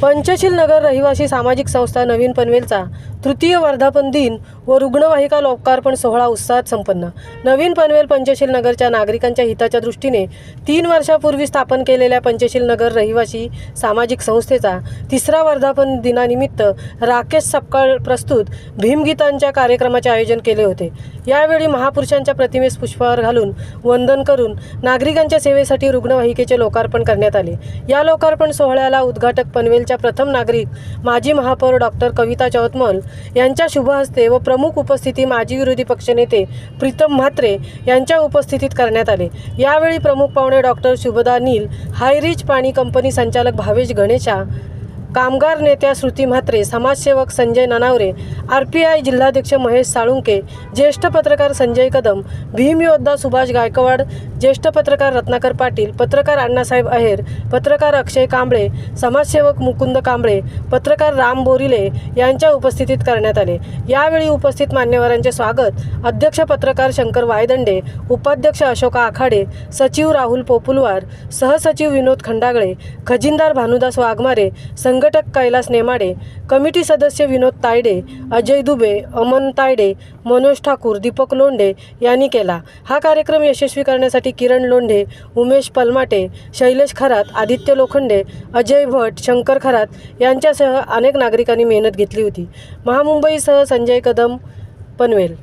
पंचशील नगर रहिवासी सामाजिक संस्था नवीन पनवेलचा तृतीय वर्धापन दिन व रुग्णवाहिका लोकार्पण सोहळा उत्साहात संपन्न। नवीन पनवेल पंचशील नगरच्या नागरिकांच्या हिताच्या दृष्टीने 3 वर्षापूर्वी स्थापन केलेल्या पंचशील नगर रहिवासी सामाजिक संस्थेचा तिसरा वर्धापन दिनानिमित्त राकेश सपकाळ प्रस्तुत भीमगीतांच्या कार्यक्रमाचे आयोजन केले होते। यावेळी महापुरुषांच्या प्रतिमेस पुष्पहार घालून वंदन करून नागरिकांच्या सेवेसाठी रुग्णवाहिकेचे लोकार्पण करण्यात आले। या लोकार्पण सोहळ्याला उद्घाटक पनवेलच्या प्रथम नागरिक माजी महापौर डॉक्टर कविता चौतमल यांच्या शुभ हस्ते व प्रमुख उपस्थिती माजी विरोधी पक्षनेते प्रीतम म्हात्रे यांच्या उपस्थितीत करण्यात आले। यावेळी प्रमुख पाहुणे डॉक्टर शुभदा नील, हायरिच पाणी कंपनी संचालक भावेश गणेशा, कामगार नेत्या श्रुती म्हात्रे, समाजसेवक संजय ननावरे, RPI जिल्हाध्यक्ष महेश साळुंके, ज्येष्ठ पत्रकार संजय कदम, भीम योद्धा सुभाष गायकवाड, ज्येष्ठ पत्रकार रत्नाकर पाटील, पत्रकार अण्णासाहेब अहेर, पत्रकार अक्षय कांबळे, समाजसेवक मुकुंद कांबळे, पत्रकार राम बोरिले यांच्या उपस्थितीत करण्यात आले। यावेळी उपस्थित मान्यवरांचे स्वागत अध्यक्ष पत्रकार शंकर वायदंडे, उपाध्यक्ष अशोका आखाडे, सचिव राहुल पोपुलवार, सहसचिव विनोद खंडागळे, खजिनदार भानुदास वाघमारे, संघटक कैलास नेमाडे, कमिटी सदस्य विनोद तायडे, अजय दुबे, अमन तायडे, मनोज ठाकूर, दीपक लोंढे यांनी केला। हा कार्यक्रम यशस्वी करण्यासाठी किरण लोंढे, उमेश पलमाटे, शैलेश खरात, आदित्य लोखंडे, अजय भट, शंकर खरात यांच्यासह अनेक नागरिकांनी मेहनत घेतली होती। महामुंबईसह संजय कदम, पनवेल।